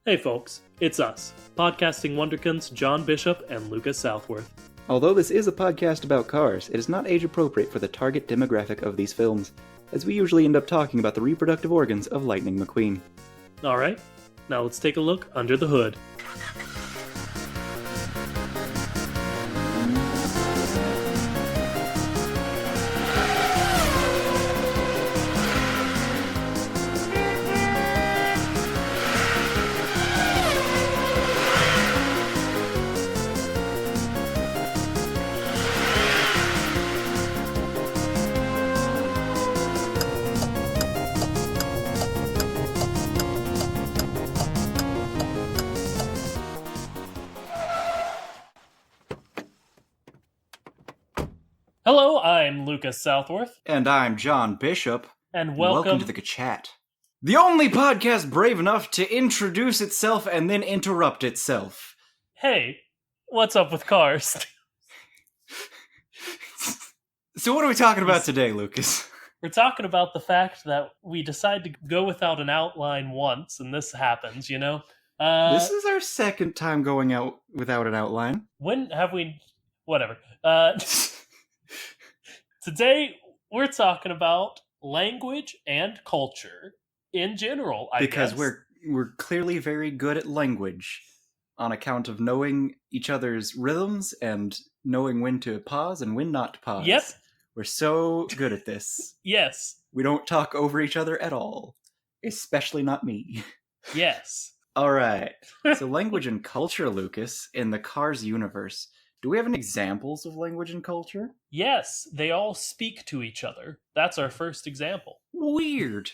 Hey folks, it's us, podcasting wonderkins John Bishop and Lucas Southworth. Although this is a podcast about cars, it is not age appropriate for the target demographic of these films, as we usually end up talking about the reproductive organs of Lightning McQueen. Alright, now let's take a look under the hood. Hello, I'm Lucas Southworth. And I'm John Bishop. And welcome to the Chat. The only podcast brave enough to introduce itself and then interrupt itself. Hey, what's up with cars? So what are we talking about today, Lucas? We're talking about the fact that we decide to go without an outline once, and this happens, you know? This is our second time going out without an outline. When have we... Whatever. Today, we're talking about language and culture in general, I guess. Because we're clearly very good at language on account of knowing each other's rhythms and knowing when to pause and when not to pause. Yep. We're so good at this. Yes. We don't talk over each other at all. Especially not me. Yes. All right. So language and culture, Lucas, in the Cars universe. Do we have any examples of language and culture? Yes, they all speak to each other. That's our first example. Weird.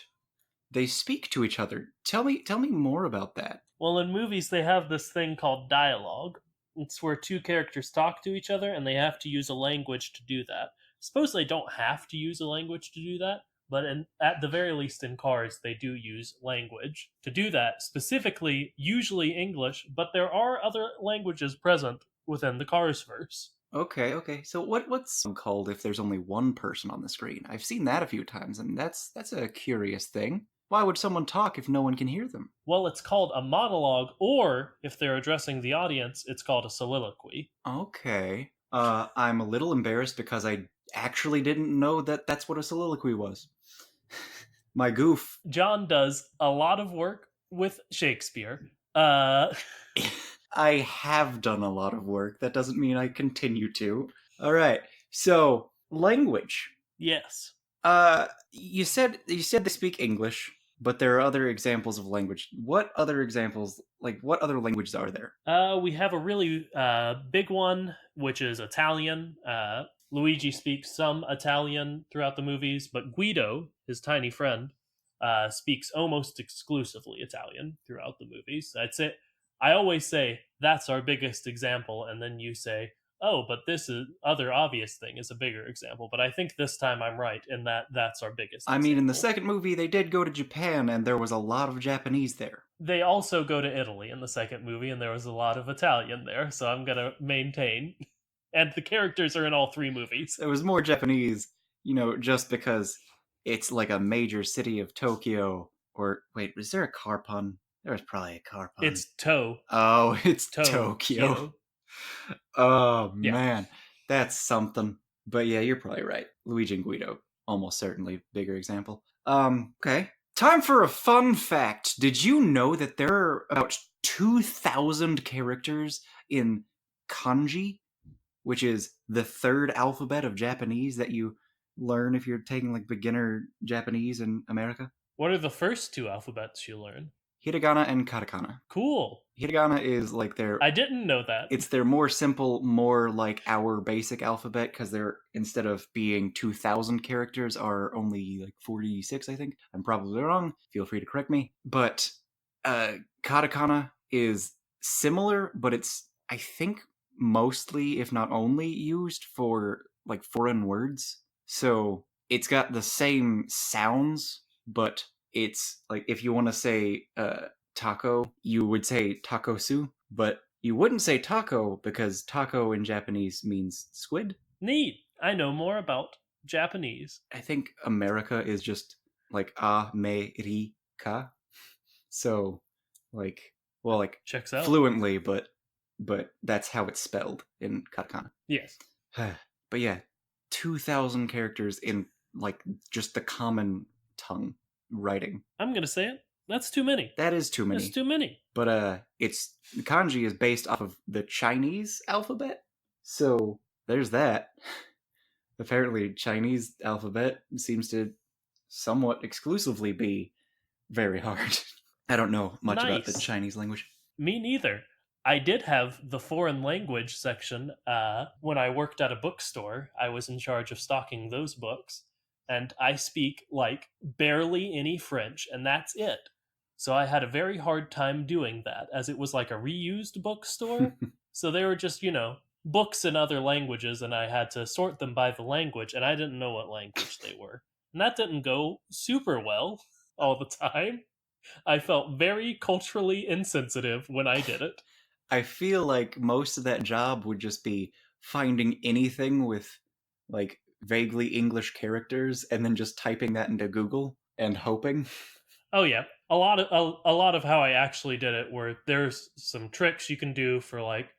They speak to each other. Tell me more about that. Well, in movies, they have this thing called dialogue. It's where two characters talk to each other, and they have to use a language to do that. Suppose they don't have to use a language to do that, but at the very least in Cars, they do use language to do that. Specifically, usually English, but there are other languages present within the Cars verse. Okay. So what's called if there's only one person on the screen? I've seen that a few times, and that's a curious thing. Why would someone talk if no one can hear them? Well, it's called a monologue, or if they're addressing the audience, it's called a soliloquy. Okay. I'm a little embarrassed because I actually didn't know that that's what a soliloquy was. My goof. John does a lot of work with Shakespeare. I have done a lot of work. That doesn't mean I continue to. All right. So, language. Yes. You said they speak English, but there are other examples of language. What other examples, what other languages are there? We have a really big one, which is Italian. Luigi speaks some Italian throughout the movies, but Guido, his tiny friend, speaks almost exclusively Italian throughout the movies. I always say, that's our biggest example, and then you say, oh, but this is other obvious thing is a bigger example. But I think this time I'm right in that's our biggest example. I mean, in the second movie, they did go to Japan, and there was a lot of Japanese there. They also go to Italy in the second movie, and there was a lot of Italian there, so I'm going to maintain. And the characters are in all three movies. There was more Japanese, just because it's like a major city of Tokyo. Or, wait, was there a car pun? There was probably a car pun. It's To. Oh, it's Tokyo. Oh, yeah. Man. That's something. But yeah, you're probably right. Luigi and Guido, almost certainly bigger example. Okay. Time for a fun fact. Did you know that there are about 2,000 characters in kanji, which is the third alphabet of Japanese that you learn if you're taking beginner Japanese in America? What are the first two alphabets you learn? Hiragana and katakana. Cool. Hiragana is their... I didn't know that. It's their more simple, more like our basic alphabet, because they're, instead of being 2,000 characters, are only 46, I think. I'm probably wrong. Feel free to correct me. But katakana is similar, but it's, I think, mostly, if not only, used for foreign words. So it's got the same sounds, but it's if you want to say taco, you would say takosu, but you wouldn't say taco because taco in Japanese means squid. Neat. I know more about Japanese. I think America is just America. So Well, like Checks out. fluently, but that's how it's spelled in katakana. Yes. But yeah, 2,000 characters in like just the common tongue writing. I'm going to say it. That's too many. That is too That's many. too many. But it's kanji is based off of the Chinese alphabet. So there's that. Apparently Chinese alphabet seems to somewhat exclusively be very hard. I don't know much about the Nice. Chinese language. Me neither. I did have the foreign language section when I worked at a bookstore. I was in charge of stocking those books, and I speak like barely any French, and that's it. So I had a very hard time doing that, as it was like a reused bookstore. So they were just, books in other languages, and I had to sort them by the language, and I didn't know what language they were. And that didn't go super well all the time. I felt very culturally insensitive when I did it. I feel like most of that job would just be finding anything with like vaguely English characters and then just typing that into Google and hoping. Oh yeah, a lot of how I actually did it were there's some tricks you can do for like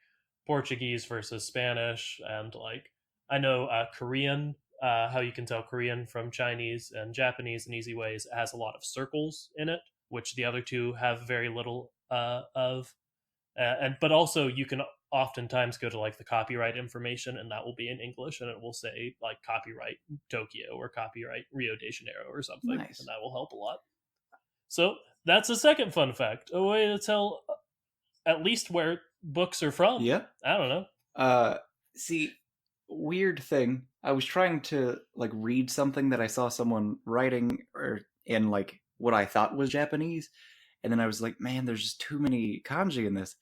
Portuguese versus Spanish, and like I know Korean, how you can tell Korean from Chinese and Japanese in easy ways. It has a lot of circles in it, which the other two have very little of. And but also you can oftentimes go to like the copyright information, and that will be in English, and it will say like copyright Tokyo or copyright Rio de Janeiro or something, Nice. and that will help a lot. So that's a second fun fact, a way to tell at least where books are from. Yeah. I don't know. See, weird thing. I was trying to like read something that I saw someone writing or in like what I thought was Japanese, and then I was like, man, there's just too many kanji in this.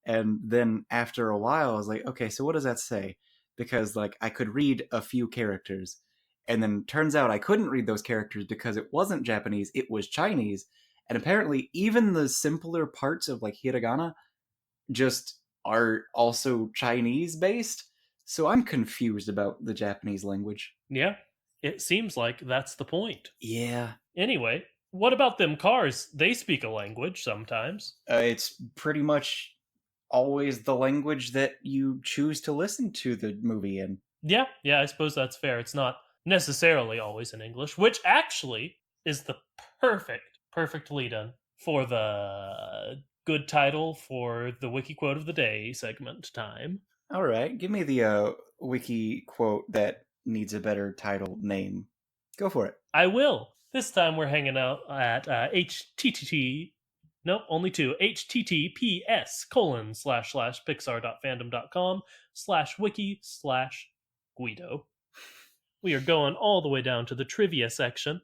And then after a while, I was like, okay, so what does that say? Because like I could read a few characters, and then turns out I couldn't read those characters because it wasn't Japanese, it was Chinese. And apparently, even the simpler parts of like hiragana just are also Chinese based. So I'm confused about the Japanese language. Yeah, it seems like that's the point. Yeah. Anyway, what about them cars? They speak a language sometimes. It's pretty much always the language that you choose to listen to the movie in. Yeah, I suppose that's fair. It's not necessarily always in English, which actually is the perfect lead-in for the good title for the wiki quote of the day segment time. All right, give me the wiki quote that needs a better title name. Go for it. I will. This time we're hanging out at http. Nope, only two. https://pixar.fandom.com/wiki/Guido. We are going all the way down to the trivia section.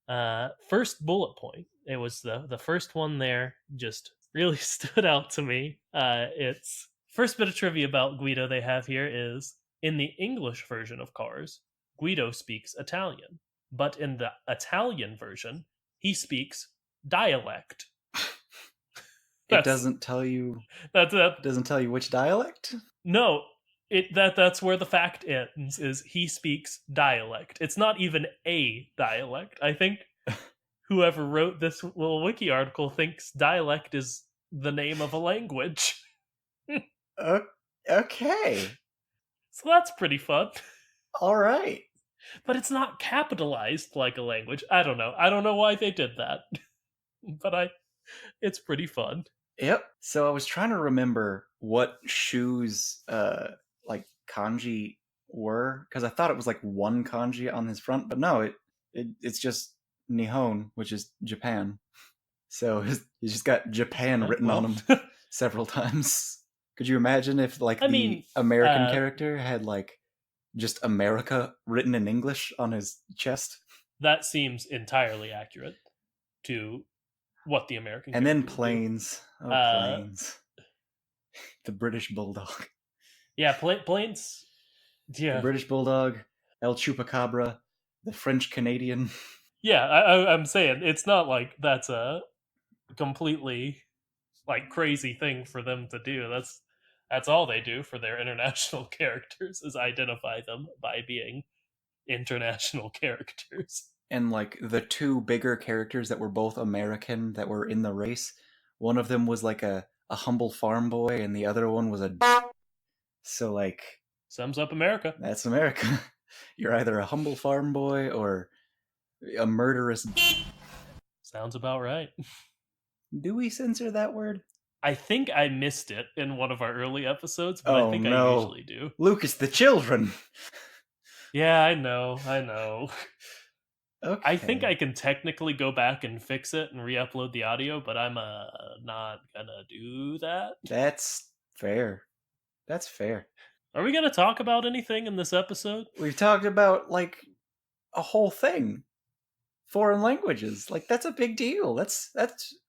First bullet point. It was the first one there. Just really stood out to me. It's first bit of trivia about Guido they have here is in the English version of Cars, Guido speaks Italian, but in the Italian version, he speaks dialect. It doesn't tell you. That's it. It doesn't tell you which dialect. No, that's where the fact ends. Is he speaks dialect? It's not even a dialect. I think whoever wrote this little wiki article thinks dialect is the name of a language. Okay. So that's pretty fun. All right. But it's not capitalized like a language. I don't know. I don't know why they did that. But it's pretty fun. Yep. So I was trying to remember what shoes like kanji were, because I thought it was like one kanji on his front, but no, it's just Nihon, which is Japan. So he's just got Japan written on him several times. Could you imagine if like the American character had like just America written in English on his chest? That seems entirely accurate to what the American and then planes. Oh, planes. The British Bulldog. Yeah, planes. Yeah. The British Bulldog, El Chupacabra, the French Canadian. Yeah, I'm saying it's not like that's a completely like crazy thing for them to do. That's all they do for their international characters is identify them by being international characters. And like the two bigger characters that were both American that were in the race, one of them was like a a humble farm boy, and the other one was a. So, like, Sums up America. that's America. You're either a humble farm boy or a murderous. Sounds about right. Do we censor that word? I think I missed it in one of our early episodes, but I Oh think I no. usually do. Lucas, the children. Yeah, I know. Okay. I think I can technically go back and fix it and re-upload the audio, but I'm not gonna do that. That's fair. That's fair. Are we gonna talk about anything in this episode? We've talked about, like, a whole thing. Foreign languages. Like, that's a big deal. That's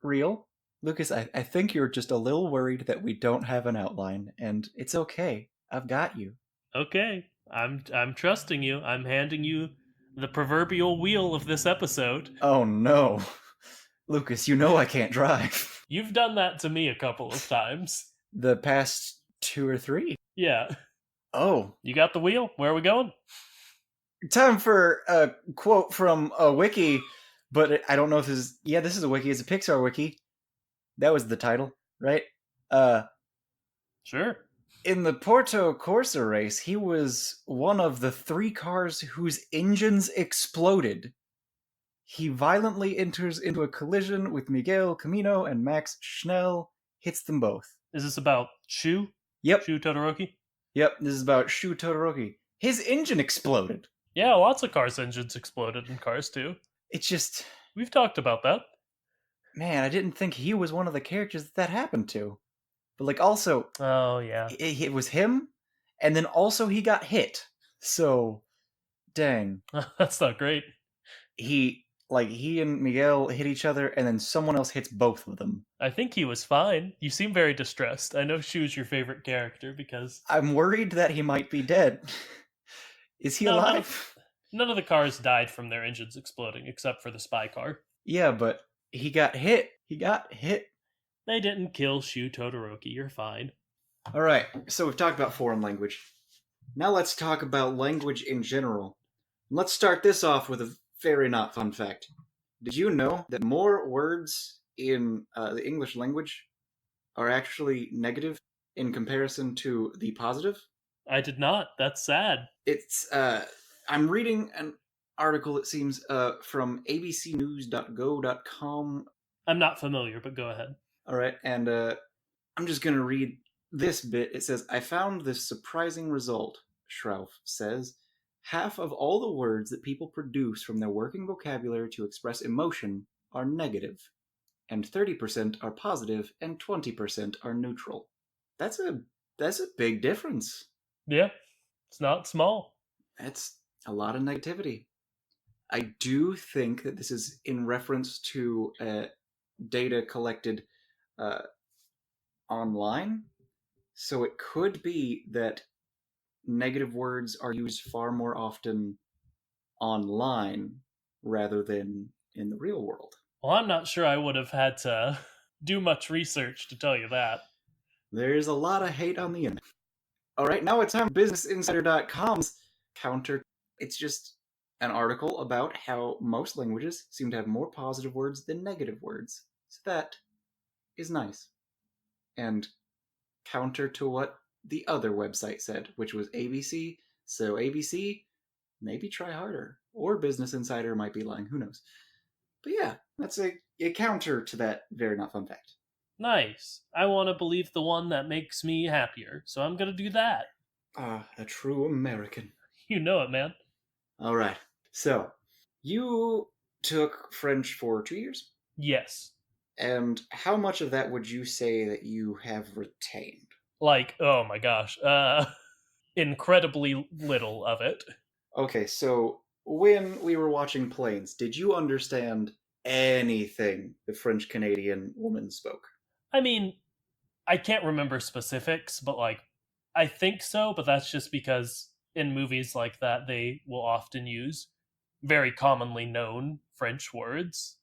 real. Lucas, I think you're just a little worried that we don't have an outline, and it's okay. I've got you. Okay, I'm trusting you. I'm handing you the proverbial wheel of this episode. Oh no. Lucas, you know I can't drive. You've done that to me a couple of times. The past 2 or 3. Yeah. Oh. You got the wheel? Where are we going? Time for a quote from a wiki, but I don't know if this is... Yeah, this is a wiki. It's a Pixar wiki. That was the title, right? Sure. In the Porto Corsa race, he was one of the 3 cars whose engines exploded. He violently enters into a collision with Miguel Camino and Max Schnell, hits them both. Is this about Shu? Yep. Shu Todoroki? Yep, this is about Shu Todoroki. His engine exploded. Yeah, lots of cars' engines exploded in Cars 2. It's just... We've talked about that. Man, I didn't think he was one of the characters that happened to. But, like, also... Oh, yeah. It was him, and then also he got hit. So, dang. That's not great. He and Miguel hit each other, and then someone else hits both of them. I think he was fine. You seem very distressed. I know Shu's your favorite character because... I'm worried that he might be dead. Is he alive? None of the cars died from their engines exploding, except for the spy car. Yeah, but he got hit. He got hit. They didn't kill Shu Todoroki. You're fine. Alright, so we've talked about foreign language. Now let's talk about language in general. Let's start this off with a very not fun fact. Did you know that more words in the English language are actually negative in comparison to the positive? I did not. That's sad. It's, I'm reading an article, it seems, from abcnews.go.com. I'm not familiar, but go ahead. Alright, and I'm just gonna read this bit. It says, I found this surprising result, Schrauf says. Half of all the words that people produce from their working vocabulary to express emotion are negative, and 30% are positive, and 20% are neutral. That's a big difference. Yeah, it's not small. That's a lot of negativity. I do think that this is in reference to data collected online, so it could be that negative words are used far more often online rather than in the real world. Well, I'm not sure I would have had to do much research to tell you that. There's a lot of hate on the internet. Alright, now it's time for BusinessInsider.com's counter. It's just an article about how most languages seem to have more positive words than negative words. So that is nice. And counter to what the other website said, which was ABC. So ABC, maybe try harder. Or Business Insider might be lying, who knows. But yeah, that's a counter to that very not fun fact. Nice. I want to believe the one that makes me happier, so I'm going to do that. Ah, a true American. You know it, man. Alright, so you took French for 2 years? Yes. And how much of that would you say that you have retained? Like, oh my gosh, incredibly little of it. Okay, so when we were watching Planes, did you understand anything the French Canadian woman spoke? I mean, I can't remember specifics, but like, I think so, but that's just because in movies like that, they will often use very commonly known French words.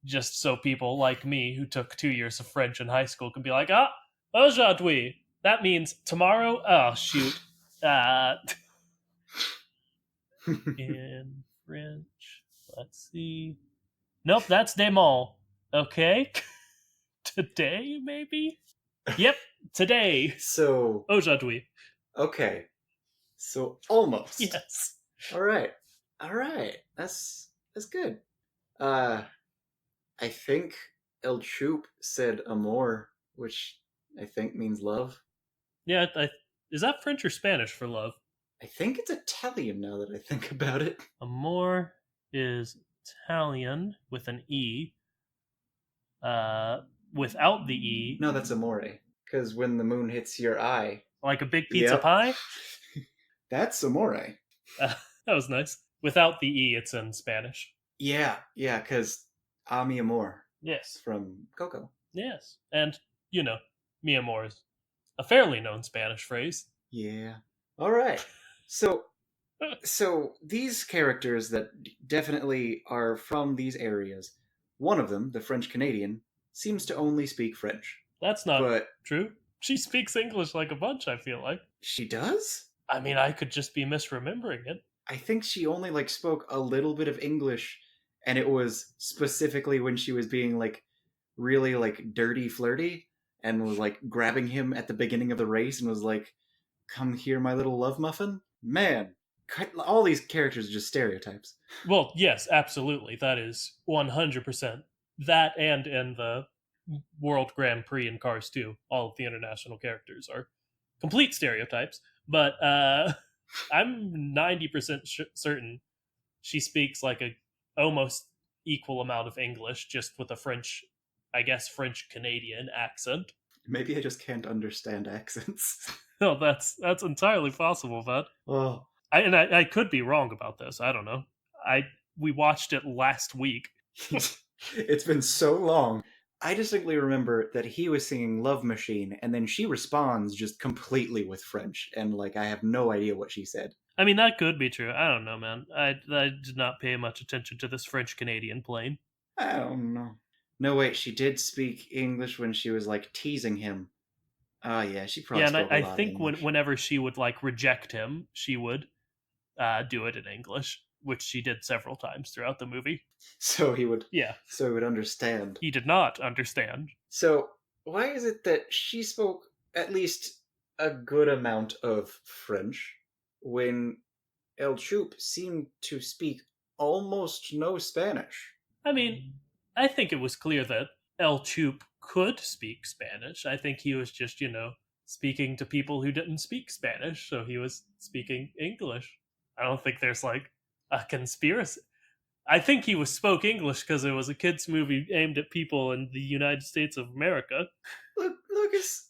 Just so people like me who took 2 years of French in high school can be like, ah, aujourd'hui. That means tomorrow. Oh, shoot. In French. Let's see. Nope, that's demain. Okay. Today, maybe? Yep, today. So, Aujourd'hui. okay. So almost. Yes. All right. All right. That's good. Uh, I think El Choop said amor, which I think means love. Yeah, is that French or Spanish for love? I think it's Italian now that I think about it. Amor is Italian with an E. Uh, Without the E, No, that's amore. Because when the moon hits your eye. like a big pizza Yep. pie. That's amore. That was nice. Without the E, it's in Spanish. Yeah, because a mi amor Yes. from Coco. Yes. And, mi amor is a fairly known Spanish phrase. Yeah. All right. So these characters that definitely are from these areas, one of them, the French Canadian, seems to only speak French. That's not But true. She speaks English like a bunch, I feel like. she does? I mean, I could just be misremembering it. I think she only spoke a little bit of English, and it was specifically when she was being really dirty flirty and was grabbing him at the beginning of the race and was like, "Come here, my little love muffin." Man, all these characters are just stereotypes. Well, yes, absolutely. That is 100%. That and in the World Grand Prix in Cars 2, all of the international characters are complete stereotypes. But I'm 90% certain she speaks like a almost equal amount of English, just with a French, I guess, French Canadian accent. Maybe I just can't understand accents. No, that's entirely possible, but Oh. I could be wrong about this. I don't know. We watched it last week. It's been so long. I distinctly remember that he was singing Love Machine, and then she responds just completely with French, and I have no idea what she said. I mean, that could be true. I don't know, man. I did not pay much attention to this French Canadian plane. I don't know. No, wait, she did speak English when she was teasing him. Oh yeah, she probably Yeah, and spoke a I lot of think English. whenever she would reject him, she would do it in English, which she did several times throughout the movie. So he would. Yeah, So he would understand. he did not understand. So why is it that she spoke at least a good amount of French when El Choop seemed to speak almost no Spanish? I mean, I think it was clear that El Chup could speak Spanish. I think he was just, speaking to people who didn't speak Spanish, so he was speaking English. I don't think there's a conspiracy. I think he spoke English because it was a kids' movie aimed at people in the United States of America. Lucas,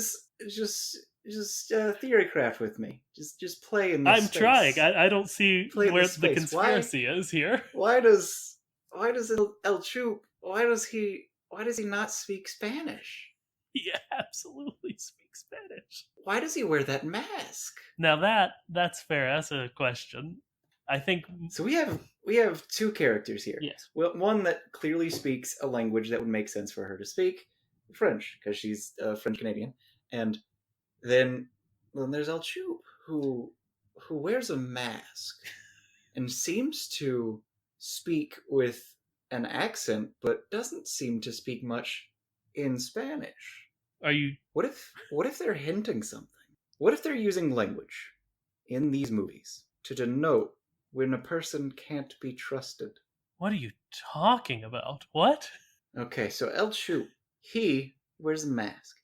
just theorycraft with me. Just play in this I'm space. trying. I don't see Play in where this the space. conspiracy is here. Why does El Choop? Why does he not speak Spanish? He absolutely speaks Spanish. Why does he wear that mask? Now that's fair. That's a question. I think So we have two characters here. yes. Well, one that clearly speaks a language that would make sense for her to speak, French, because she's French Canadian, and then there's El Choop, who wears a mask and seems to speak with an accent, but doesn't seem to speak much in Spanish. Are you What if they're hinting something? What if they're using language in these movies to denote when a person can't be trusted? What are you talking about? What? Okay, so El Choop, he wears a mask.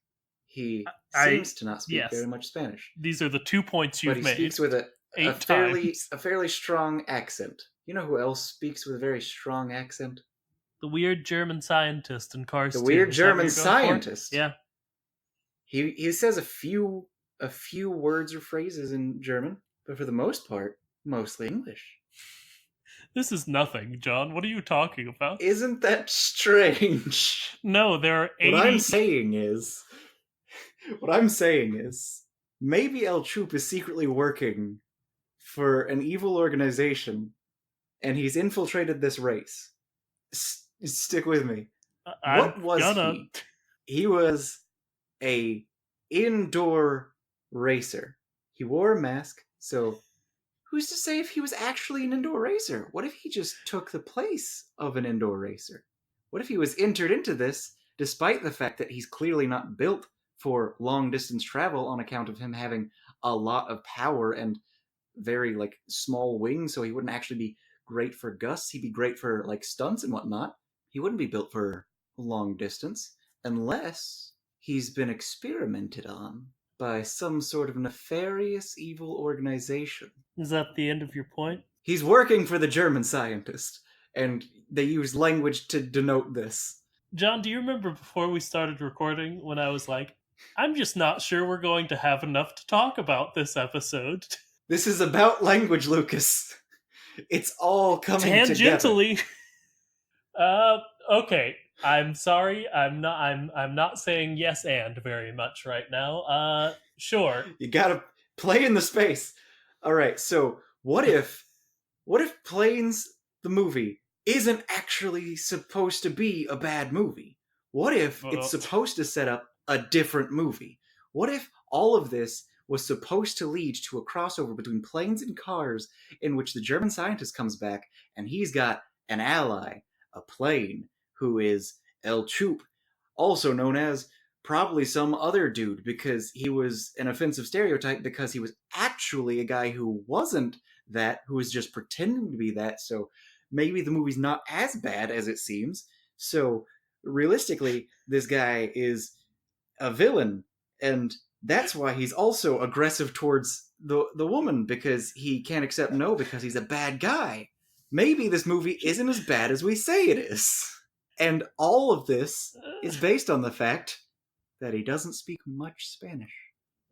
He seems to not speak very much Spanish. These are the 2 points you've but he made. speaks with a eight fairly strong accent. You know who else speaks with a very strong accent? The weird German scientist in Cars 2. The weird Is that what German you're going for? scientist. Yeah. He says a few words or phrases in German, but for the most part, mostly English. This is nothing, John. What are you talking about? Isn't that strange? No, there are 80... What I'm saying is, maybe El Choop is secretly working for an evil organization, and he's infiltrated this race. Stick with me. What was he? He was a indoor racer. He wore a mask, so who's to say if he was actually an indoor racer? What if he just took the place of an indoor racer? What if he was entered into this despite the fact that he's clearly not built for long distance travel on account of him having a lot of power and very like small wings, so he wouldn't actually be great for gusts. He'd be great for like stunts and whatnot. He wouldn't be built for long distance unless he's been experimented on by some sort of nefarious evil organization. Is that the end of your point? He's working for the German scientist, and they use language to denote this. John, do you remember before we started recording when I was like, I'm just not sure we're going to have enough to talk about this episode? This is about language, Lucas. It's all coming together. Tangentially. Okay. I'm sorry. I'm not saying yes and very much right now. Sure. You gotta play in the space. All right. So what if Planes the movie isn't actually supposed to be a bad movie? What if it's supposed to set up a different movie? What if all of this was supposed to lead to a crossover between Planes and Cars, in which the German scientist comes back and he's got an ally, a plane, who is El Chup, also known as probably some other dude, because he was an offensive stereotype because he was actually a guy who wasn't that, who was just pretending to be that. So maybe the movie's not as bad as it seems. So realistically, this guy is a villain, and that's why he's also aggressive towards the woman, because he can't accept no because he's a bad guy. Maybe this movie isn't as bad as we say it is. And all of this is based on the fact that he doesn't speak much Spanish.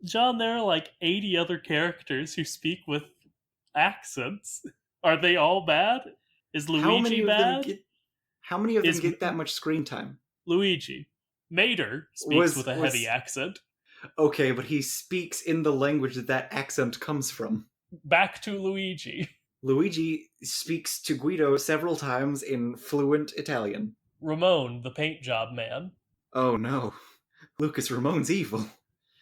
John, there are like 80 other characters who speak with accents. Are they all bad? Is Luigi bad? How many of them get that much screen time? Luigi. Mater speaks with a heavy accent. Okay, but he speaks in the language that accent comes from. Back to Luigi. Luigi speaks to Guido several times in fluent Italian. Ramon, the paint job man. Oh no. Lucas, Ramon's evil.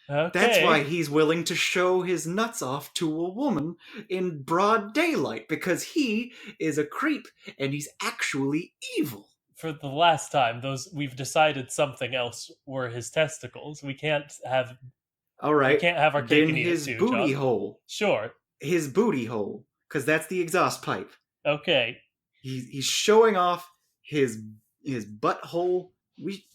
Okay. That's why he's willing to show his nuts off to a woman in broad daylight, because he is a creep and he's actually evil. For the last time, we've decided something else were his testicles. We can't have. All right. We can't have our cake and eat his it too, booty John. hole. Sure. His booty hole, because that's the exhaust pipe. Okay. He's showing off his butthole.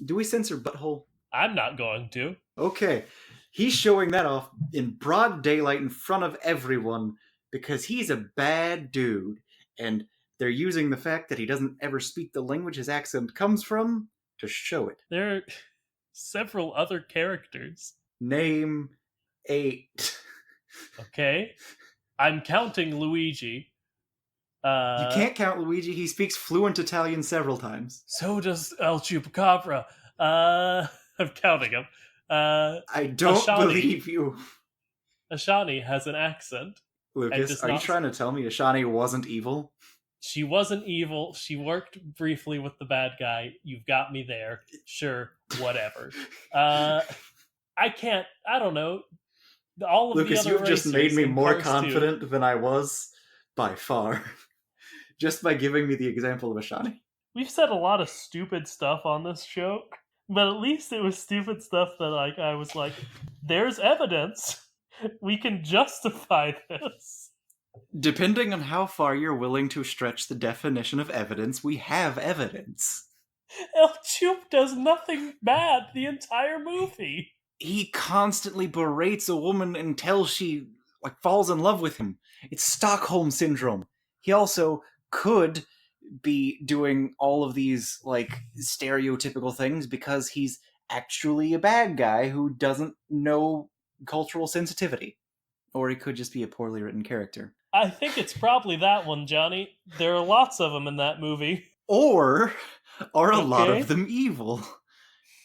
Do we censor butthole? I'm not going to. Okay. He's showing that off in broad daylight in front of everyone because he's a bad dude, and they're using the fact that he doesn't ever speak the language his accent comes from to show it. There are several other characters. Name 8. Okay. I'm counting Luigi. You can't count Luigi. He speaks fluent Italian several times. So does El Chupacabra. I'm counting him. I don't believe you. Ashani has an accent. Lucas, are you trying to tell me Ashani wasn't evil? She wasn't evil. She worked briefly with the bad guy. You've got me there. Sure, whatever. I don't know. All of Lucas, the other you've just made me more Cars confident than I was by far. Just by giving me the example of Ashani. We've said a lot of stupid stuff on this show, but at least it was stupid stuff that I was like, there's evidence. We can justify this. Depending on how far you're willing to stretch the definition of evidence, we have evidence. El Chup does nothing bad the entire movie. He constantly berates a woman until she falls in love with him. It's Stockholm Syndrome. He also could be doing all of these stereotypical things because he's actually a bad guy who doesn't know cultural sensitivity. Or he could just be a poorly written character. I think it's probably that one, Johnny. There are lots of them in that movie. Or are a lot of them evil?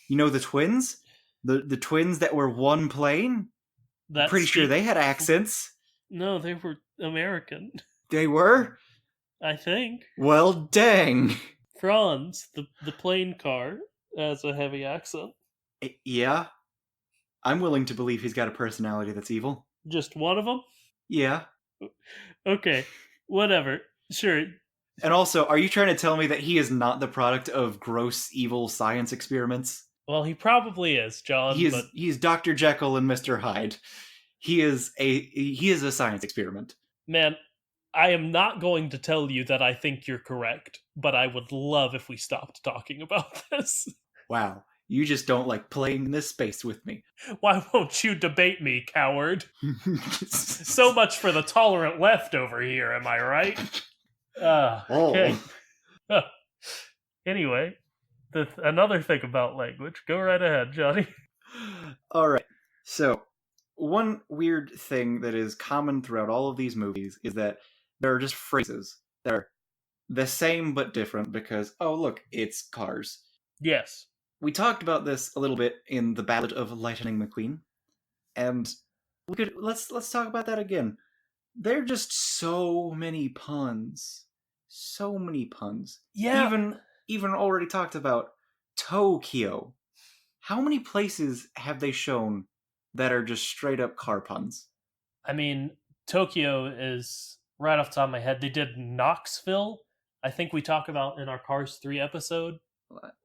You know the twins? The twins that were one plane? I'm pretty sure they had accents. No, they were American. They were? I think. Well, dang. Franz, the plane car, has a heavy accent. Yeah. I'm willing to believe he's got a personality that's evil. Just one of them? Yeah. Okay, whatever. Sure. And also, are you trying to tell me that he is not the product of gross, evil science experiments? Well, he probably is, John, but He is Dr. Jekyll and Mr. Hyde. He is a science experiment. man, I am not going to tell you that I think you're correct, but I would love if we stopped talking about this. Wow. You just don't like playing in this space with me. Why won't you debate me, coward? So much for the tolerant left over here, am I right? Okay. Oh. Anyway, another thing about language. Go right ahead, Johnny. All right. So, one weird thing that is common throughout all of these movies is that there are just phrases that are the same but different because, oh, look, it's cars. Yes. We talked about this a little bit in the Ballad of Lightning McQueen, and let's talk about that again. There are just so many puns. So many puns. Yeah. Even already talked about Tokyo. How many places have they shown that are just straight up car puns? I mean, Tokyo is right off the top of my head. They did Knoxville. I think we talk about in our Cars 3 episode.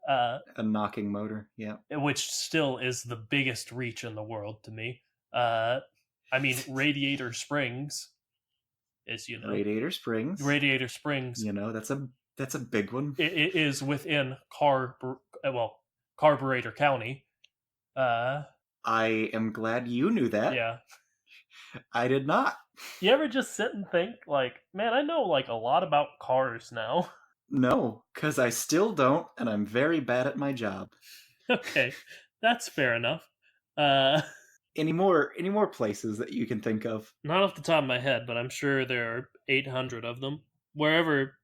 A knocking motor, yeah. Which still is the biggest reach in the world to me. I mean, Radiator Springs is, Radiator Springs. Radiator Springs. That's a big one. It is within Carburetor County. I am glad you knew that. Yeah. I did not. You ever just sit and think, like, man, I know like a lot about cars now. No, because I still don't, and I'm very bad at my job. Okay, that's fair enough. Any more places that you can think of? Not off the top of my head, but I'm sure there are 800 of them. Wherever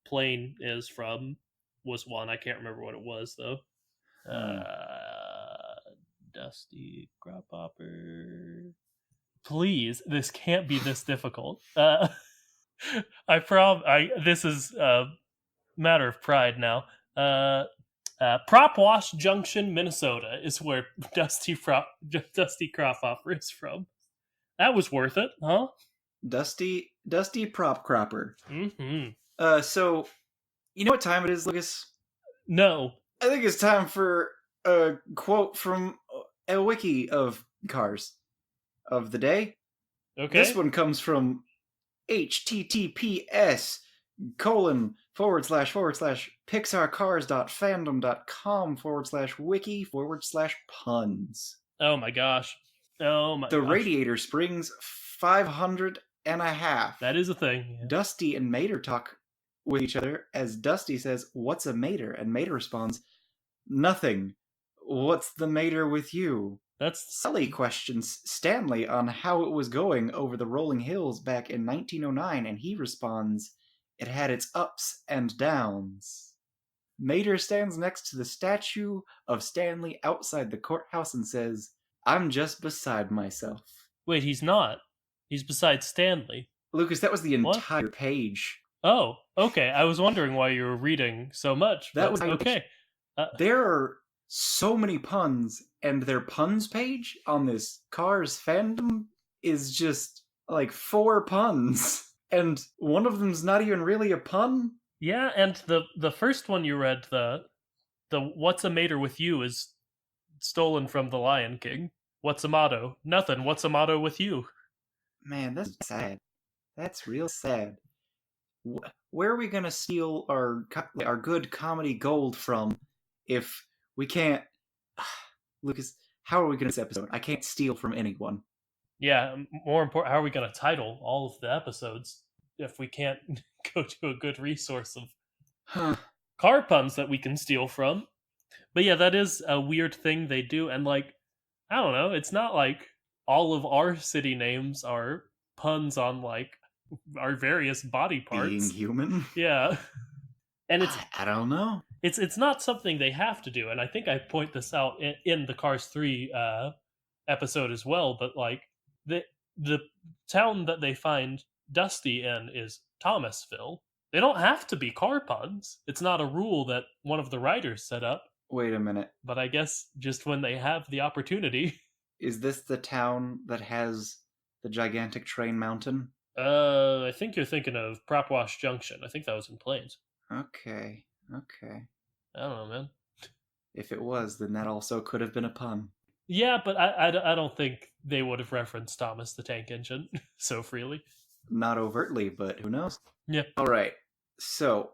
plane is from was one. I can't remember what it was though. Dusty Crop Hopper. Please, this can't be this difficult. This is a matter of pride now. Prop Wash Junction, Minnesota is where Dusty Crop is from. That was worth it, huh? Dusty Prop Cropper. Mm-hmm. So, you know what time it is, Lucas? No. I think it's time for a quote from a wiki of cars of the day. Okay. This one comes from https://pixarcars.fandom.com/wiki/puns. Oh my gosh. The Radiator Springs 500.5. That is a thing. Yeah. Dusty and Mater talk with each other as Dusty says, "What's a mater?" And Mater responds, "Nothing. What's the mater with you?" That's Sully questions Stanley on how it was going over the rolling hills back in 1909, and he responds, "It had its ups and downs." Mater stands next to the statue of Stanley outside the courthouse and says, "I'm just beside myself." Wait, he's not. He's beside Stanley. Lucas, that was the entire page. Oh, okay. I was wondering why you were reading so much. That was okay. There are so many puns, and their puns page on this Cars fandom is just like 4 puns, and one of them's not even really a pun. Yeah, and the first one you read, the "What's a mater with you" is stolen from The Lion King. What's a motto? Nothing. What's a motto with you? Man, that's sad. That's real sad. Where are we gonna steal our good comedy gold from if we can't? Lucas, how are we gonna do this episode? I can't steal from anyone. Yeah, more important, how are we gonna title all of the episodes if we can't go to a good resource of car puns that we can steal from? But yeah, that is a weird thing they do, and like, I don't know, it's not like all of our city names are puns on like our various body parts. Being human? Yeah. And it's I don't know. It's not something they have to do, and I think I point this out in the Cars 3 episode as well, but like the town that they find Dusty in is Thomasville. They don't have to be car puns. It's not a rule that one of the writers set up. Wait a minute. But I guess just when they have the opportunity. Is this the town that has the gigantic train mountain? I think you're thinking of Prop Wash Junction. I think that was in Plains. Okay, okay. I don't know, man. If it was, then that also could have been a pun. Yeah, but I don't think they would have referenced Thomas the Tank Engine so freely. Not overtly, but who knows? Yeah. All right. So,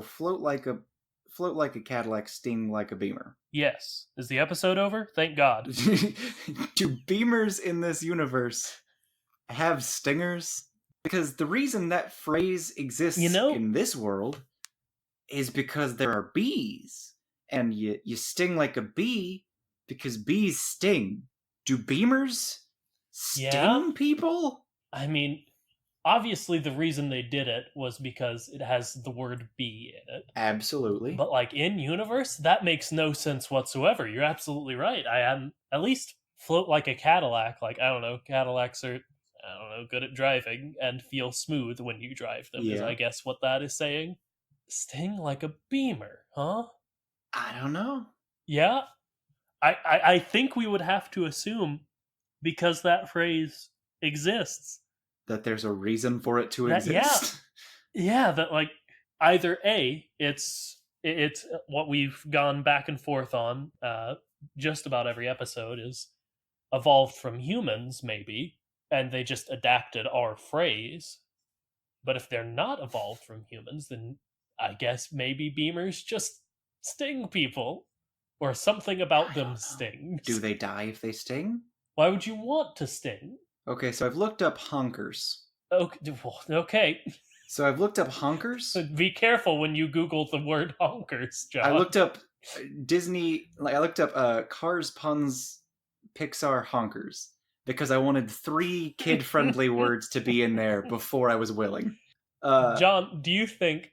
float like a Cadillac, sting like a Beamer. Yes. Is the episode over? Thank God. Do Beamers in this universe have stingers? Because the reason that phrase exists You know, in this world is because there are bees, and you sting like a bee because bees sting. Do Beamers yeah. sting people? I mean, obviously the reason they did it was because it has the word bee in it. Absolutely. But like in universe, that makes no sense whatsoever. You're absolutely right. I am at least float like a Cadillac. Like I don't know, Cadillacs are good at driving and feel smooth when you drive them. Is Yeah. I guess what that is saying. Sting like a Beamer, huh? I don't know. Yeah, I think we would have to assume because that phrase exists That there's a reason for it to that exist. that like either a it's what we've gone back and forth on just about every episode is evolved from humans maybe and they just adapted our phrase, but if they're not evolved from humans then I guess maybe beamers just sting people or something about I them don't know. stings. Do they die if they sting? Why would you want to sting? Okay, so I've looked up honkers. Okay. So I've looked up honkers. Be careful when you Google the word honkers, John. I looked up Disney. Like I looked up Cars puns Pixar honkers because I wanted 3 kid-friendly words to be in there before I was willing. John, do you think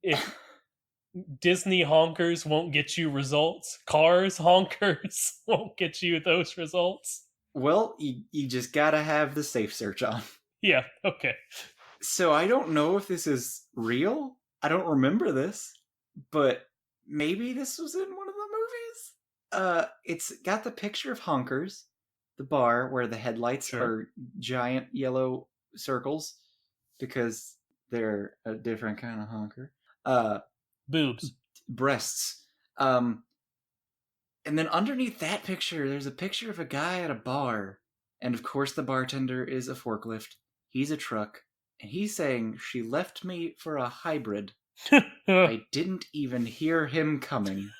if Disney honkers won't get you results, Cars honkers won't get you those results? Well, you just gotta have the safe search on. Yeah, okay. So I don't know if this is real. I don't remember this, but maybe this was in one of the movies. It's got the picture of Honkers, the bar where the headlights Sure. are giant yellow circles because they're a different kind of honker. Boobs. Breasts. And then underneath that picture, there's a picture of a guy at a bar, and of course the bartender is a forklift. He's a truck. And he's saying, she left me for a hybrid. I didn't even hear him coming.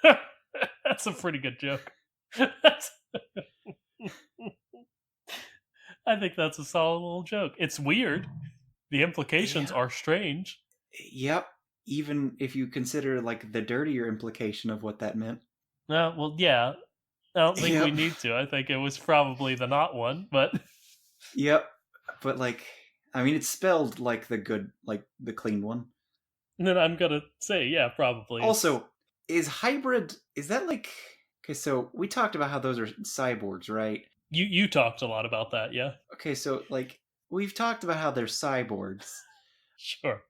That's a pretty good joke. I think that's a solid little joke. It's weird. The implications are strange. Yep. Even if you consider like the dirtier implication of what that meant. Well, yeah. I don't think we need to. I think it was probably the not one, but Yep. But like, I mean, it's spelled like the good, like the clean one. then I'm gonna say, yeah, probably. Also, is hybrid, is that like, okay, so we talked about how those are cyborgs, right? You talked a lot about that, yeah? Okay, so like, we've talked about how they're cyborgs. Sure.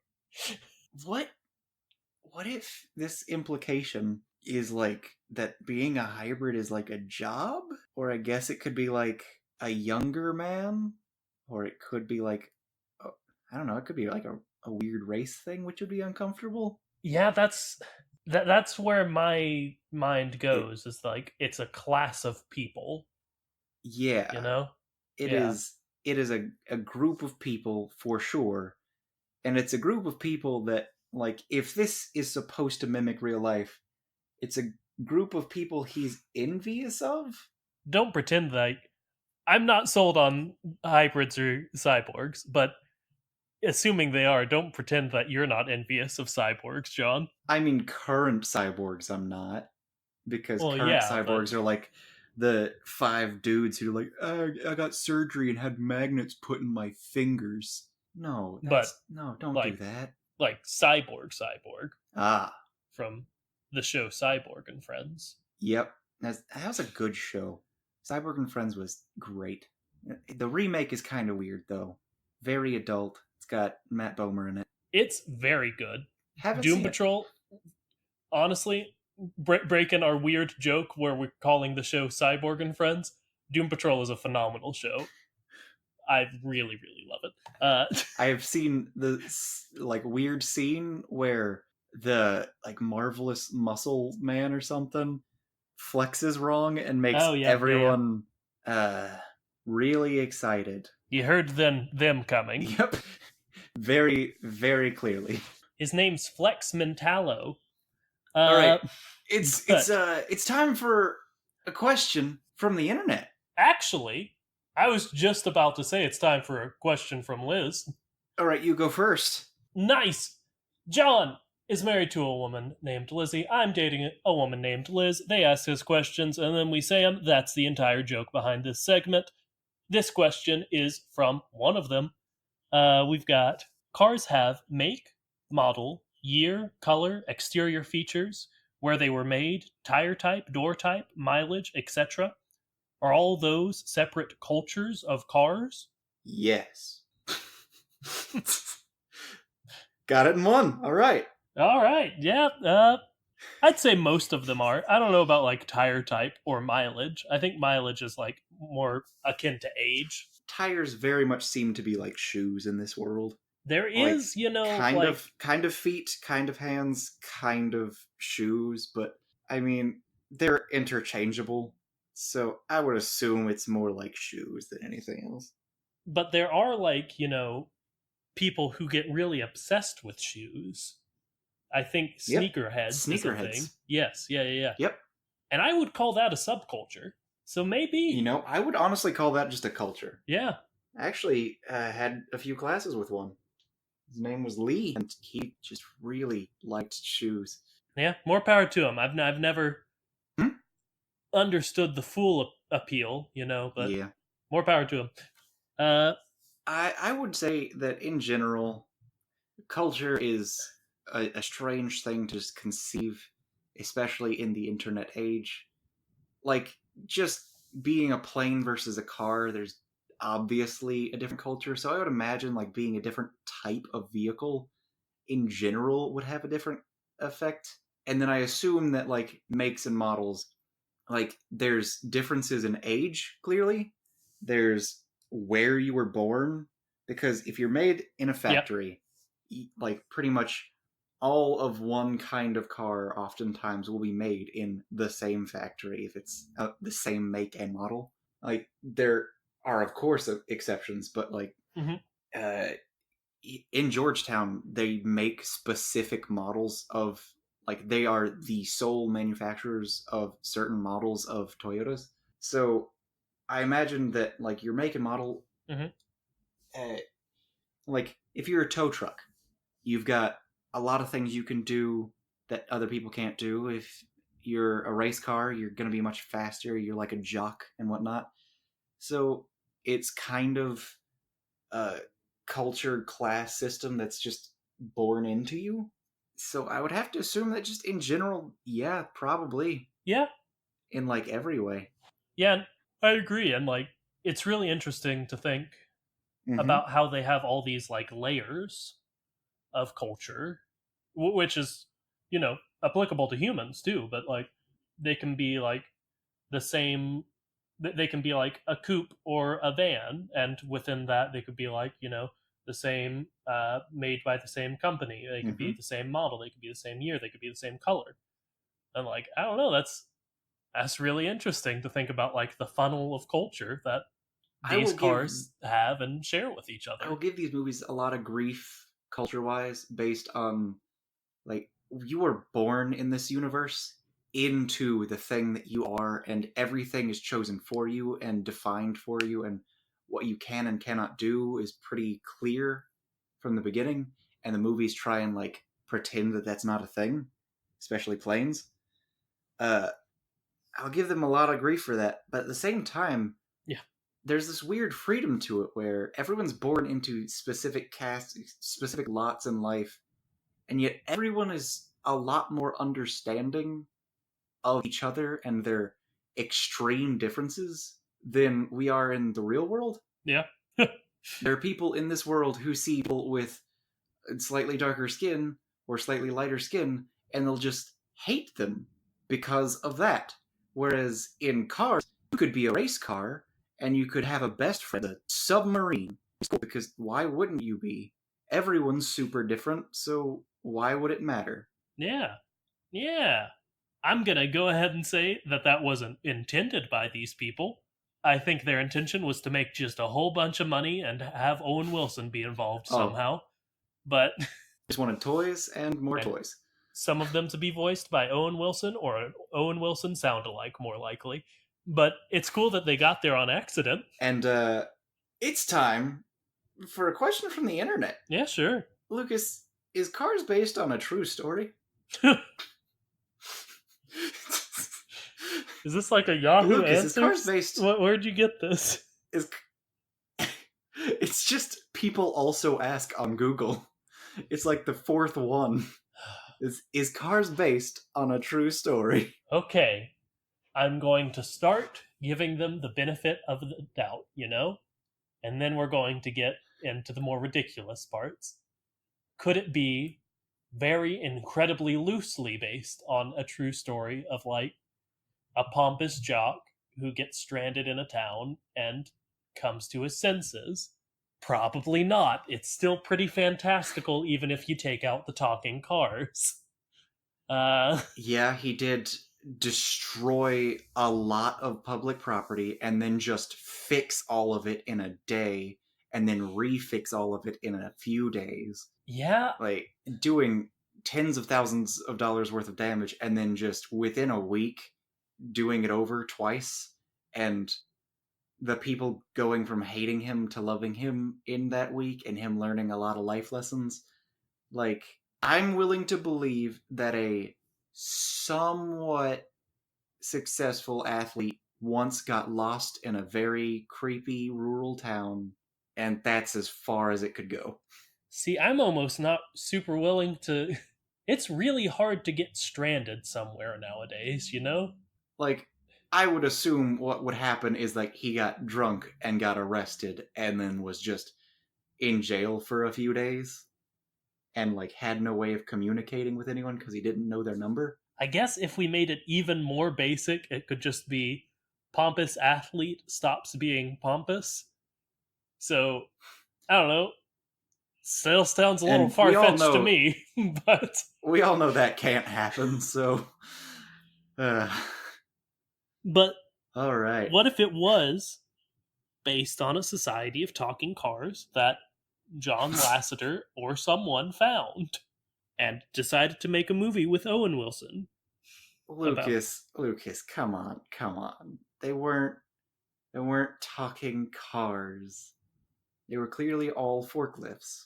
What if this implication is like that being a hybrid is like a job? Or I guess it could be like a younger man? Or it could be like, I don't know, it could be like a weird race thing, which would be uncomfortable. Yeah, that's where my mind goes. Is like it's a class of people. Yeah. You know? It is a group of people for sure. And it's a group of people that, like, if this is supposed to mimic real life, it's a group of people he's envious of. Don't pretend that I'm not sold on hybrids or cyborgs, but assuming they are, don't pretend that you're not envious of cyborgs, John. I mean, current cyborgs, I'm not. Because current cyborgs are like the 5 dudes who are like, I got surgery and had magnets put in my fingers. No, don't do that. Like cyborg. Ah. From the show Cyborg and Friends. Yep. That was a good show. Cyborg and Friends was great. The remake is kind of weird, though. Very adult. It's got Matt Bomer in it. It's very good. Haven't Doom seen Patrol, honestly, breaking our weird joke where we're calling the show Cyborg and Friends, Doom Patrol is a phenomenal show. I really, really love it. I have seen the like weird scene where the like marvelous muscle man or something flexes wrong and makes Oh yeah, yeah, yeah. everyone uh really excited. You heard them coming. Yep. Very, very clearly. His name's Flex Mentallo. All right. Uh, but It's time for a question from the internet. actually, I was just about to say it's time for a question from Liz. All right, you go first. Nice. John is married to a woman named Lizzie. I'm dating a woman named Liz. They ask us questions, and then we say them. That's the entire joke behind this segment. This question is from one of them. We've got cars have make, model, year, color, exterior features, where they were made, tire type, door type, mileage, etc. Are all those separate cultures of cars? Yes. Got it in one. All right. All right, yeah. I'd say most of them are. I don't know about like tire type or mileage. I think mileage is like more akin to age. Tires very much seem to be like shoes in this world. There Like is, like kind of feet, kind of hands, kind of shoes, but I mean, they're interchangeable. So I would assume it's more like shoes than anything else. but there are like, people who get really obsessed with shoes. I think Yep. sneakerheads is a thing. Sneakerheads. Yes, yeah, yeah, yeah. Yep. And I would call that a subculture. So You maybe, know, I would honestly call that just a culture. yeah, I actually had a few classes with one. His name was Lee, and he just really liked shoes. yeah. More power to him. I've never Hmm? understood the full appeal, but Yeah. more power to him. Uh, I would say that in general, culture is a strange thing to just conceive, especially in the internet age. Like, just being a plane versus a car, there's obviously a different culture. So I would imagine, like, being a different type of vehicle in general would have a different effect. And then I assume that, like, makes and models, like, there's differences in age, clearly. There's where you were born, because if you're made in a yep. factory, like pretty much all of one kind of car oftentimes will be made in the same factory if it's the same make and model. Like there are of course exceptions, but like Hmm. uh, in Georgetown they make specific models of, like, they are the sole manufacturers of certain models of Toyotas. So I imagine that like your make and model, Hmm. uh, like if you're a tow truck, you've got a lot of things you can do that other people can't do. If you're a race car, you're going to be much faster. You're like a jock and whatnot. So it's kind of a cultured class system that's just born into you. So I would have to assume that just in general, yeah, probably Yeah, in like every way. yeah, I agree. And like, it's really interesting to think Mm-hmm. about how they have all these like layers of culture, which is, applicable to humans too. But like, they can be like the same. They can be like a coupe or a van, and within that, they could be like, the same, made by the same company. They could Mm-hmm. be the same model. They could be the same year. They could be the same color. And like, I don't know. That's really interesting to think about, like the funnel of culture that I these will give cars have and share with each I will other. give these movies a lot of grief culture wise based on, like, you were born in this universe into the thing that you are, and everything is chosen for you and defined for you, and what you can and cannot do is pretty clear from the beginning. And the movies try and like pretend that that's not a thing, especially planes. uh I'll give them a lot of grief for that, but at the same time Yeah. there's this weird freedom to it where everyone's born into specific casts, specific lots in life, and yet everyone is a lot more understanding of each other and their extreme differences than we are in the real world. Yeah. There are people in this world who see people with slightly darker skin or slightly lighter skin, and they'll just hate them because of that. Whereas in cars, you could be a race car and you could have a best friend, a submarine. Because why wouldn't you be? Everyone's super different, so why would it matter? Yeah. Yeah. I'm going to go ahead and say that that wasn't intended by these people. I think their intention was to make just a whole bunch of money and have Owen Wilson be involved Oh, somehow. But just wanted toys and more and toys. some of them to be voiced by Owen Wilson or an Owen Wilson sound-alike, more likely. But it's cool that they got there on accident. And it's time for a question from the internet. Yeah, sure. Lucas, is Cars based on a true story? Is this like a Yahoo Lucas, Answers? is Cars based? Where'd you get this? Is it's just people also ask on Google. It's like the fourth one. Is Cars based on a true story? Okay, I'm going to start giving them the benefit of the doubt, and then we're going to get into the more ridiculous parts. Could it be very incredibly loosely based on a true story of like a pompous jock who gets stranded in a town and comes to his senses? Probably not. It's still pretty fantastical, even if you take out the talking cars. Yeah, he did destroy a lot of public property and then just fix all of it in a day and then refix all of it in a few days. Yeah. Like doing tens of thousands of dollars worth of damage and then just within a week doing it over twice, and the people going from hating him to loving him in that week and him learning a lot of life lessons. Like, I'm willing to believe that a somewhat successful athlete once got lost in a very creepy rural town, and that's as far as it could go. See, I'm almost not super willing to. It's really hard to get stranded somewhere nowadays, Like, I would assume what would happen is like he got drunk and got arrested and then was just in jail for a few days and like had no way of communicating with anyone because he didn't know their number. I guess if we made it even more basic, it could just be pompous athlete stops being pompous. So, I don't know. Still sounds a little And we all far-fetched to know me, but we all know that can't happen. So, uh, but all right. what if it was based on a society of talking cars that John Lasseter or someone found and decided to make a movie with Owen Wilson about? Lucas, come on. They weren't talking cars. They were clearly all forklifts.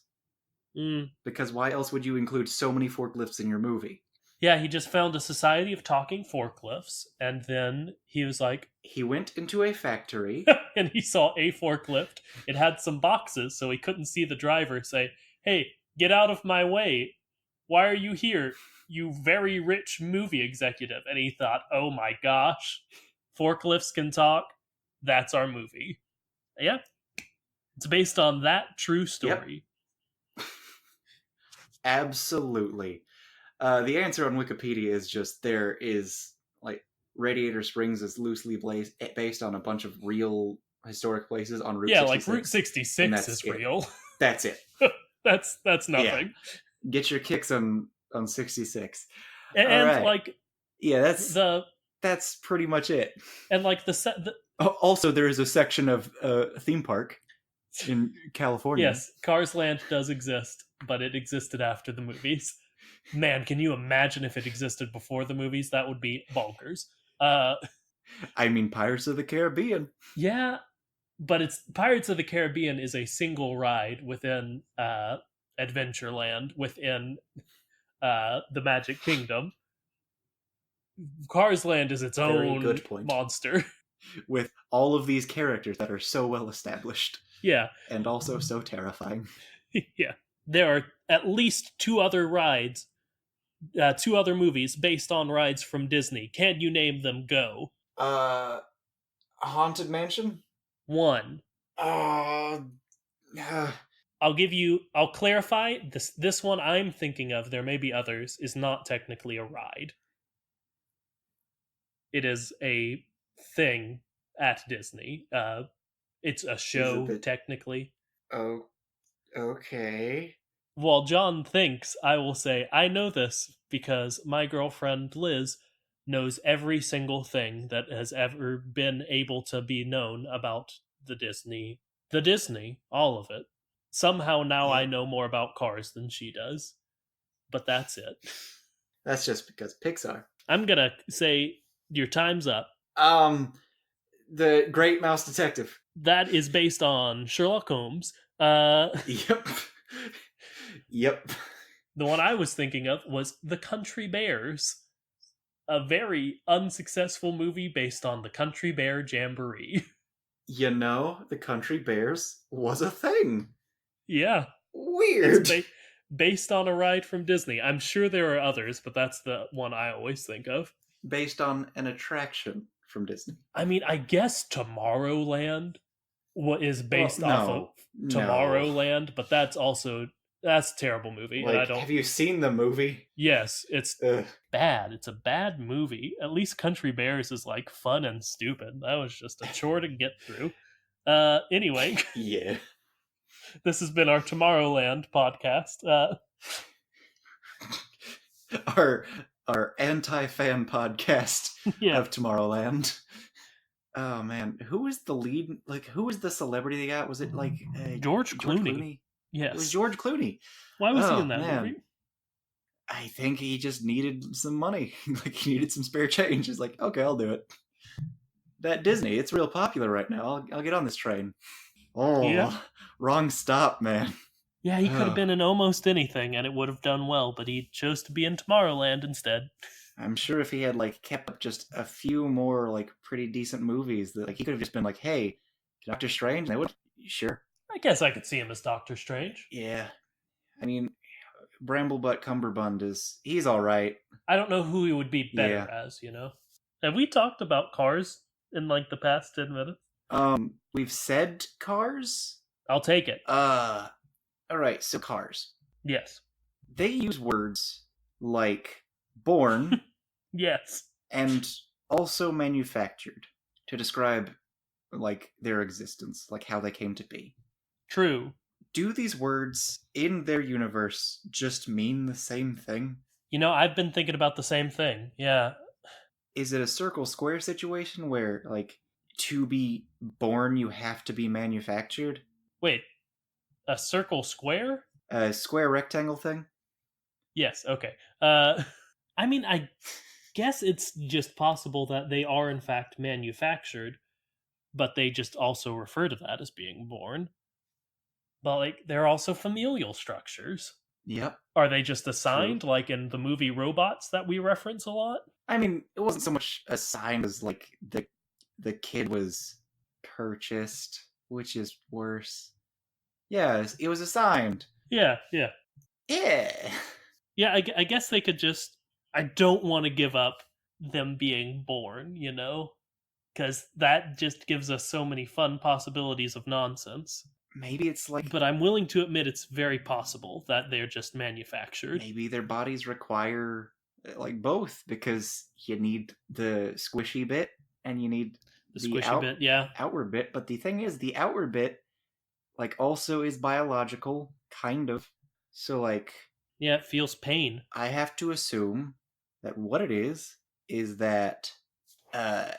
Mm. Because why else would you include so many forklifts in your movie? Yeah, he just found a society of talking forklifts, and then he was like, He went into a factory. and he saw a forklift. It had some boxes, so he couldn't see the driver say, "Hey, get out of my way. Why are you here, you very rich movie executive?" And he thought, oh my gosh, forklifts can talk? That's our movie. Yeah, it's based on that true story. Yep. Absolutely. The answer on Wikipedia is just there is like Radiator Springs is loosely based on a bunch of real historic places on Route 66. Like Route 66 is real. That's it. that's nothing. Yeah. Get your kicks on 66. And right. like, yeah, that's pretty much it. And like also there is a section of theme park in California. Yes, Cars Land does exist, but it existed after the movies. Man, can you imagine if it existed before the movies? That would be bonkers. I mean, Pirates of the Caribbean. Yeah, but it's Pirates of the Caribbean is a single ride within Adventureland, within the Magic Kingdom. Cars Land is its own good point. Monster. With all of these characters that are so well established. Yeah. And also so terrifying. Yeah. There are at least two other rides, two other movies based on rides from Disney. Can you name them? Go. Haunted Mansion? One. I'll clarify. This one I'm thinking of, there may be others, is not technically a ride. It is a thing at Disney. It's a is a show, bit. technically. Oh, okay. While John thinks, I will say, I know this because my girlfriend Liz knows every single thing that has ever been able to be known about the Disney. The Disney, all of it. Somehow now I Yep. know more about Cars than she does. But that's it. That's just because Pixar. I'm gonna say your time's up. Um, the Great Mouse Detective. That is based on Sherlock Holmes. Yep. Yep. The one I was thinking of was The Country Bears, a very unsuccessful movie based on the Country Bear Jamboree. You know, the Country Bears was a thing. Yeah, it's Weird. based on a ride from Disney. I'm sure there are others, but that's the one I always think of. Based on an attraction from Disney. I mean, I guess Tomorrowland what is Well, based off of no. Tomorrowland, but that's a terrible movie, and I Like, don't. have you seen the movie? Yes, it's Ugh. bad. It's a bad movie. At least Country Bears is like fun and stupid. That was just a chore to get through. Anyway, Yeah. this has been our Tomorrowland podcast. Our anti-fan podcast Yeah, of Tomorrowland. Oh man, who was the lead? Like, who was the celebrity they got? Was it like George Clooney. It was Yes. George Clooney. Why was he in Oh that man, movie? I think he just needed some money. Like he needed some spare change. He's like, okay, I'll do it. That Disney, it's real popular right now. I'll get on this train. Yeah. Oh, wrong stop, man. Yeah, he could have Oh, been in almost anything and it would have done well, but he chose to be in Tomorrowland instead. I'm sure if he had like kept up just a few more like pretty decent movies, that like he could have just been like, hey, Doctor Strange. And they would sure. I guess I could see him as Doctor Strange. Yeah. I mean, Bramblebutt Cumberbund he's all right. I don't know who he would be better Yeah. as, you know? Have we talked about Cars in like the past 10 minutes? We've said Cars. I'll take it. All right. So Cars. Yes. They use words like born Yes. and also manufactured to describe like their existence, like how they came to be. True. Do these words in their universe just mean the same thing? You know, I've been thinking about the same thing. Yeah. Is it a circle square situation where like to be born you have to be manufactured? Wait, a circle square? A square rectangle thing? Yes, okay. I mean, I guess it's just possible that they are in fact manufactured, but they just also refer to that as being born. But like they're also familial structures. Yep. Are they just True. assigned like in the movie Robots that we reference a lot? I mean, it wasn't so much assigned as like the kid was purchased, which is worse. Yes, it was assigned. Yeah, yeah. Yeah. Yeah, I guess they could just. I don't want to give up them being born, you know? Because that just gives us so many fun possibilities of nonsense. Maybe it's like But I'm willing to admit it's very possible that they're just manufactured. maybe their bodies require like both because you need the squishy bit and you need The the squishy bit, yeah. outward bit. But the thing is, the outward bit like also is biological, kind of. So like Yeah, it feels pain. I have to assume that what it is that uh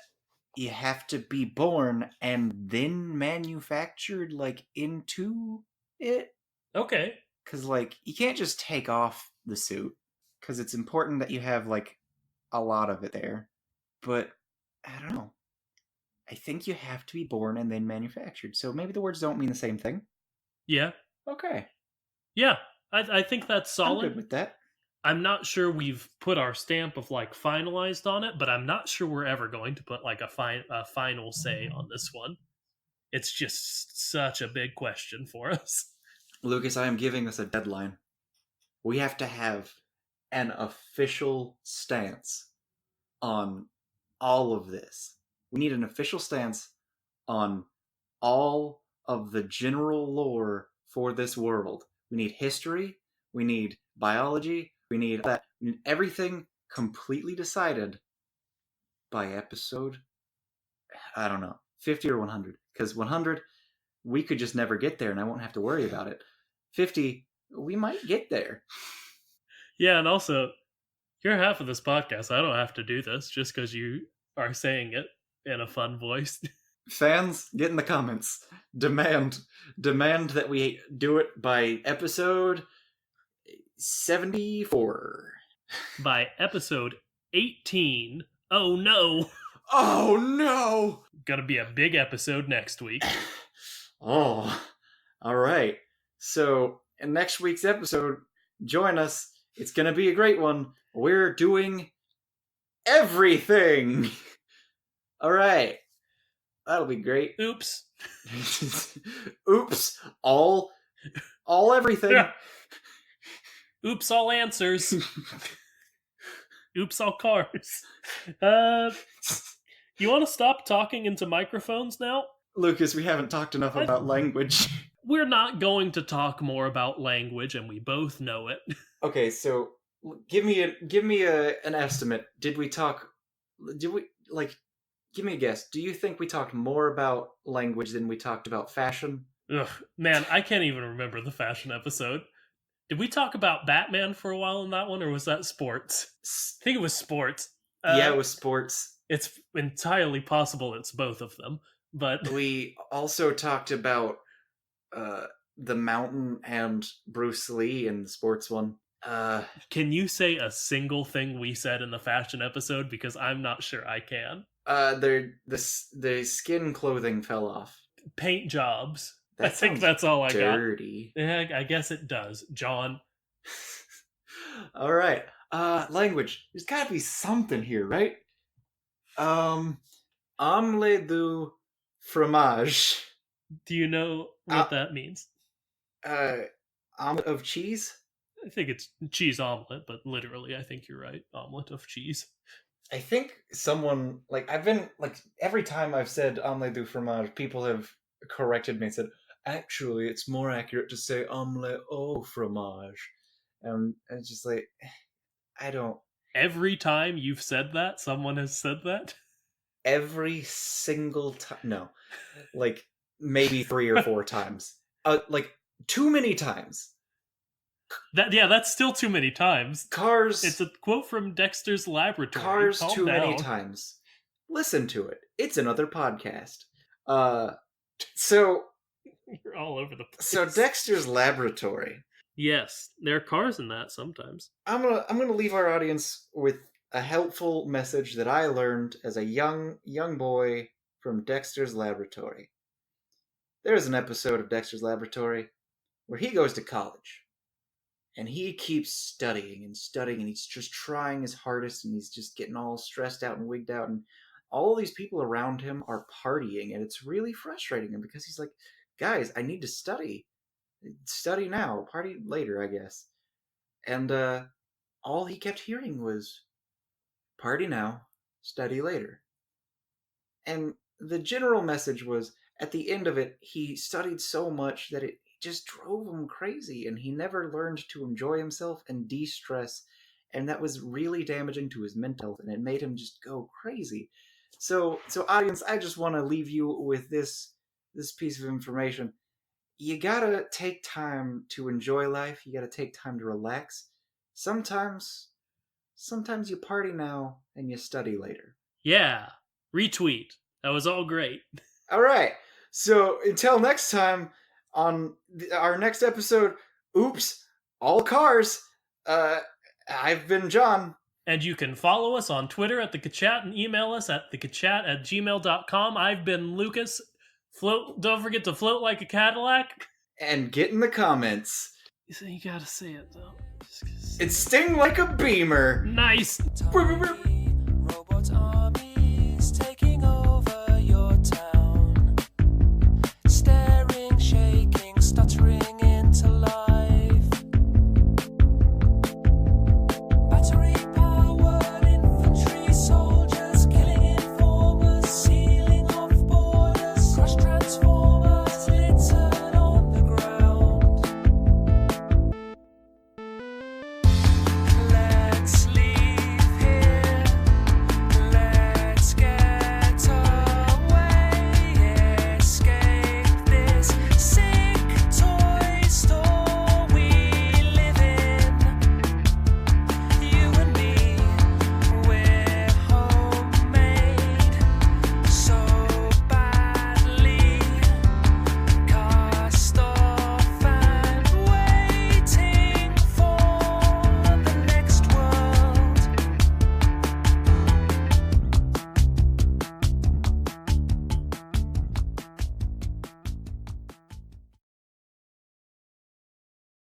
you have to be born and then manufactured like into it, Okay. because like you can't just take off the suit because it's important that you have like a lot of it there, but I don't know, I think you have to be born and then manufactured, so maybe the words don't mean the same thing. Yeah. Okay, Yeah. I think that's I'm good solid. with that. I'm not sure we've put our stamp of like finalized on it, but I'm not sure we're ever going to put like a final say on this one. It's just such a big question for us. Lucas, I am giving us a deadline. We have to have an official stance on all of this. We need an official stance on all of the general lore for this world. We need history, we need biology, we need that. We need everything completely decided by episode, I don't know, 50 or 100? Because 100, we could just never get there and I won't have to worry about it. 50, we might get there. Yeah, and also, you're half of this podcast. I don't have to do this just because you are saying it in a fun voice. Fans, get in the comments. Demand that we do it by episode 74. By episode 18. Oh no! Oh no! Gonna be a big episode next week. Oh, all right. So, in next week's episode, join us. It's gonna be a great one. We're doing everything. All right. That'll be great. Oops. Oops. All everything. Yeah. Oops, all answers. Oops, all cars. You want to stop talking into microphones now? Lucas, we haven't talked enough about language. We're not going to talk more about language, and we both know it. Okay, so give me an estimate. Give me a guess. Do you think we talked more about language than we talked about fashion? Ugh, man, I can't even remember the fashion episode. Did we talk about Batman for a while in that one, or was that sports? I think it was sports. Yeah, it was sports. It's entirely possible it's both of them, but we also talked about the Mountain and Bruce Lee in the sports one. Can you say a single thing we said in the fashion episode? Because I'm not sure I can. The skin clothing fell off. Paint jobs. That I think that's all I dirty. got. Yeah, I guess it does, John. All right. Language. There's got to be something here, right? Omelette du fromage. Do you know what that means? Omelet of cheese? I think it's cheese omelet, but literally, I think you're right. Omelet of cheese. I think someone, I've been, every time I've said omelette du fromage, people have corrected me and said, actually, it's more accurate to say omelette au fromage. And it's just I don't... Every time you've said that, someone has said that? Every single time. No. Maybe 3 or 4 times. Too many times. That's still too many times. Cars. It's a quote from Dexter's Laboratory. Cars Calm too down. many times. Listen to it. It's another podcast. So You're all over the place. So Dexter's Laboratory. Yes, there are cars in that sometimes. I'm gonna leave our audience with a helpful message that I learned as a young boy from Dexter's Laboratory. There's an episode of Dexter's Laboratory where he goes to college. And he keeps studying, and he's just trying his hardest, and he's just getting all stressed out and wigged out, and all these people around him are partying, and it's really frustrating him because he's like, guys, I need to study. Study now, party later, I guess. And all he kept hearing was, party now, study later. And the general message was, at the end of it, he studied so much that it just drove him crazy, and he never learned to enjoy himself and de-stress, and that was really damaging to his mental health, and it made him just go crazy. So audience, I just want to leave you with this piece of information. You gotta take time to enjoy life. You gotta take time to relax. Sometimes you party now and you study later. Yeah, retweet. That was all great. All right. So until next time, on our next episode, oops, all cars. I've been John. And you can follow us on Twitter at @thekachat and email us at thekachat@gmail.com. I've been Lucas. Don't forget to float like a Cadillac. And get in the comments. You gotta say it, though. It's sting like a beamer. Nice.